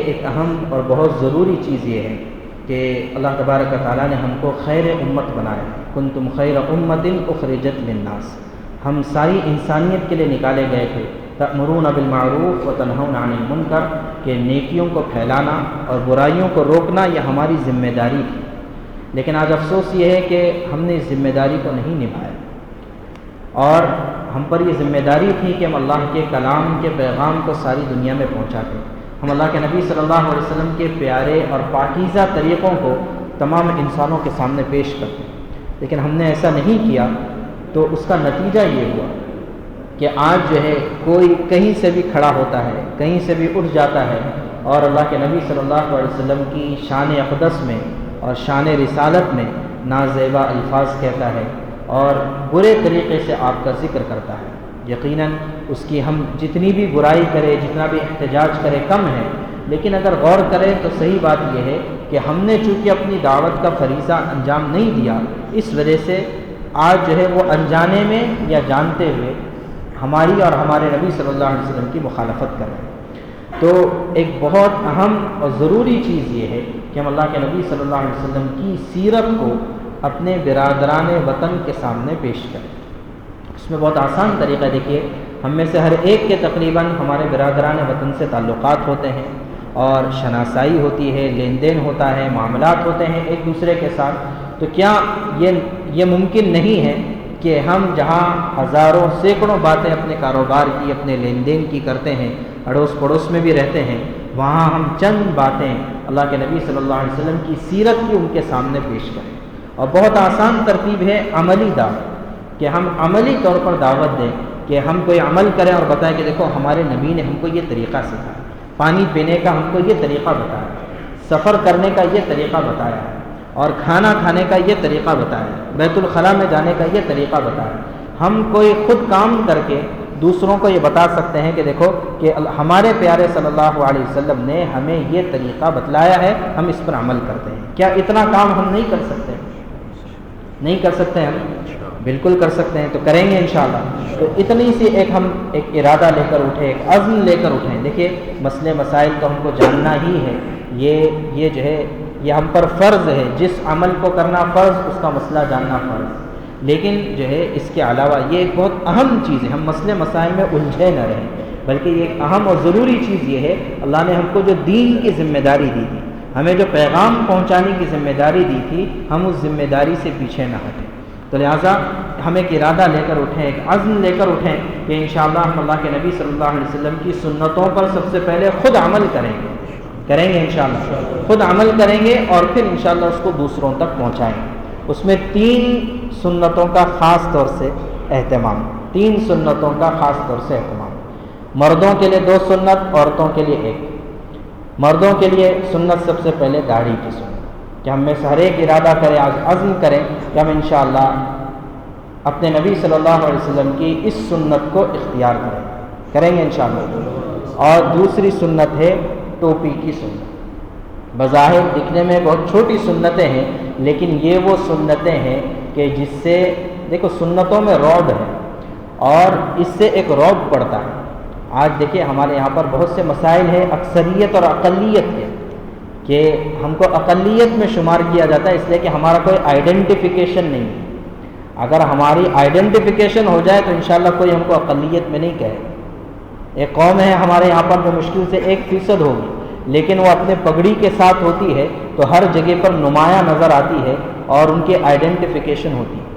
ایک اہم اور بہت ضروری چیز یہ ہے کہ اللہ تبارک و تعالیٰ نے ہم کو خیر امت بنایا، کنتم خیر امت اخرجت للناس۔ ہم ساری انسانیت کے لیے نکالے گئے تھے، تأمرون بالمعروف وتنہون عن المنکر، کہ نیکیوں کو پھیلانا اور برائیوں کو روکنا یہ ہماری ذمہ داری تھی۔ لیکن آج افسوس یہ ہے کہ ہم نے اس ذمہ داری کو نہیں نبھایا، اور ہم پر یہ ذمہ داری تھی کہ ہم اللہ کے کلام کے پیغام کو ساری دنیا میں پہنچاتے، ہم اللہ کے نبی صلی اللہ علیہ وسلم کے پیارے اور پاکیزہ طریقوں کو تمام انسانوں کے سامنے پیش کرتے، لیکن ہم نے ایسا نہیں کیا۔ تو اس کا نتیجہ یہ ہوا کہ آج جو ہے کوئی کہیں سے بھی کھڑا ہوتا ہے، کہیں سے بھی اٹھ جاتا ہے، اور اللہ کے نبی صلی اللہ علیہ وسلم کی شان اقدس میں اور شان رسالت میں نازیبا الفاظ کہتا ہے اور برے طریقے سے آپ کا ذکر کرتا ہے۔ یقیناً اس کی ہم جتنی بھی برائی کرے، جتنا بھی احتجاج کرے کم ہے، لیکن اگر غور کریں تو صحیح بات یہ ہے کہ ہم نے چونکہ اپنی دعوت کا فریضہ انجام نہیں دیا، اس وجہ سے آج جو ہے وہ انجانے میں یا جانتے ہوئے ہماری اور ہمارے نبی صلی اللہ علیہ وسلم کی مخالفت کر رہے ہیں۔ تو ایک بہت اہم اور ضروری چیز یہ ہے کہ ہم اللہ کے نبی صلی اللہ علیہ وسلم کی سیرت کو اپنے برادران وطن کے سامنے پیش کریں۔ اس میں بہت آسان طریقہ دیکھیے، ہم میں سے ہر ایک کے تقریباً ہمارے برادران وطن سے تعلقات ہوتے ہیں اور شناسائی ہوتی ہے، لین دین ہوتا ہے، معاملات ہوتے ہیں ایک دوسرے کے ساتھ۔ تو کیا یہ ممکن نہیں ہے کہ ہم جہاں ہزاروں سینکڑوں باتیں اپنے کاروبار کی، اپنے لین دین کی کرتے ہیں، اڑوس پڑوس میں بھی رہتے ہیں، وہاں ہم چند باتیں اللہ کے نبی صلی اللہ علیہ وسلم کی سیرت کی ان کے سامنے پیش کریں؟ اور بہت آسان ترتیب ہے عملی دعوت، کہ ہم عملی طور پر دعوت دیں، کہ ہم کوئی عمل کریں اور بتائیں کہ دیکھو ہمارے نبی نے ہم کو یہ طریقہ سکھایا، پانی پینے کا ہم کو یہ طریقہ بتایا، سفر کرنے کا یہ طریقہ بتایا، اور کھانا کھانے کا یہ طریقہ بتایا، بیت الخلاء میں جانے کا یہ طریقہ بتایا۔ ہم کوئی خود کام کر کے دوسروں کو یہ بتا سکتے ہیں کہ دیکھو کہ ہمارے پیارے صلی اللہ علیہ وسلم نے ہمیں یہ طریقہ بتلایا ہے، ہم اس پر عمل کرتے ہیں۔ کیا اتنا کام ہم نہیں کر سکتے؟ نہیں کر سکتے؟ ہم بالکل کر سکتے ہیں، تو کریں گے انشاءاللہ۔ تو اتنی سی ہم ایک ارادہ لے کر اٹھیں، ایک عزم لے کر اٹھیں۔ دیکھیے مسئلے مسائل تو ہم کو جاننا ہی ہے، یہ جو ہے یہ ہم پر فرض ہے، جس عمل کو کرنا فرض اس کا مسئلہ جاننا فرض، لیکن جو ہے اس کے علاوہ یہ ایک بہت اہم چیز ہے، ہم مسئلے مسائل میں الجھے نہ رہیں، بلکہ یہ ایک اہم اور ضروری چیز یہ ہے، اللہ نے ہم کو جو دین کی ذمہ داری دی تھی، ہمیں جو پیغام پہنچانے کی ذمہ داری دی تھی، ہم اس ذمہ داری سے پیچھے نہ ہٹیں۔ تو لہٰذا ہم ایک ارادہ لے کر اٹھیں، ایک عزم لے کر اٹھیں کہ انشاءاللہ ہم اللہ کے نبی صلی اللہ علیہ وسلم کی سنتوں پر سب سے پہلے خود عمل کریں گے انشاءاللہ، خود عمل کریں گے اور پھر انشاءاللہ اس کو دوسروں تک پہنچائیں گے۔ اس میں 3 سنتوں کا خاص طور سے اہتمام، 3 سنتوں کا خاص طور سے اہتمام۔ مردوں کے لیے 2 سنت، عورتوں کے لیے 1۔ مردوں کے لیے سنت سب سے پہلے داڑھی کی سنت، کہ ہم میں سے ہر ایک ارادہ کرے، آج عزم کریں کہ ہم انشاءاللہ اپنے نبی صلی اللہ علیہ وسلم کی اس سنت کو اختیار کریں گے انشاءاللہ۔ اور دوسری سنت ہے ٹوپی کی سنت۔ بظاہر دکھنے میں بہت چھوٹی سنتیں ہیں، لیکن یہ وہ سنتیں ہیں کہ جس سے دیکھو سنتوں میں رعب ہے، اور اس سے ایک رعب پڑتا ہے۔ آج دیکھیں ہمارے یہاں پر بہت سے مسائل ہیں اکثریت اور اقلیت کے، کہ ہم کو اقلیت میں شمار کیا جاتا ہے، اس لیے کہ ہمارا کوئی آئیڈینٹیفیکیشن نہیں ہے۔ اگر ہماری آئیڈینٹیفیکیشن ہو جائے تو انشاءاللہ کوئی ہم کو اقلیت میں نہیں کہے۔ ایک قوم ہے ہمارے یہاں پر جو مشکل سے 1% ہوگی، لیکن وہ اپنے پگڑی کے ساتھ ہوتی ہے تو ہر جگہ پر نمایاں نظر آتی ہے اور ان کی آئیڈینٹیفیکیشن ہوتی ہے۔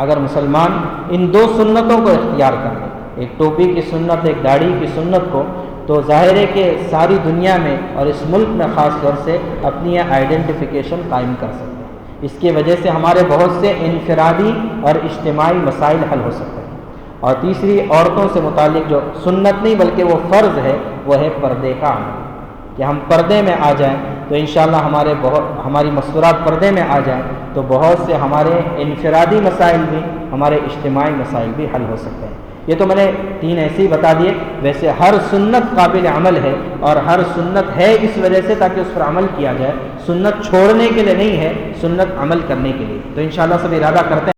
اگر مسلمان ان 2 سنتوں کو اختیار کر لے، ایک ٹوپی کی سنت، ایک داڑھی کی سنت کو، تو ظاہر ہے کہ ساری دنیا میں اور اس ملک میں خاص طور سے اپنی آئیڈینٹیفیکیشن قائم کر سکتے ہیں۔ اس کی وجہ سے ہمارے بہت سے انفرادی اور اجتماعی مسائل حل ہو سکتے ہیں۔ اور تیسری عورتوں سے متعلق جو سنت نہیں بلکہ وہ فرض ہے، وہ ہے پردے کا عمل، کہ ہم پردے میں آ جائیں تو انشاءاللہ ہماری مستورات پردے میں آ جائیں تو بہت سے ہمارے انفرادی مسائل بھی، ہمارے اجتماعی مسائل بھی حل ہو سکتے ہیں۔ یہ تو میں نے 3 ایسے ہی بتا دیے، ویسے ہر سنت قابل عمل ہے، اور ہر سنت ہے اس وجہ سے تاکہ اس پر عمل کیا جائے، سنت چھوڑنے کے لیے نہیں ہے، سنت عمل کرنے کے لیے۔ تو انشاءاللہ سب ارادہ کرتے ہیں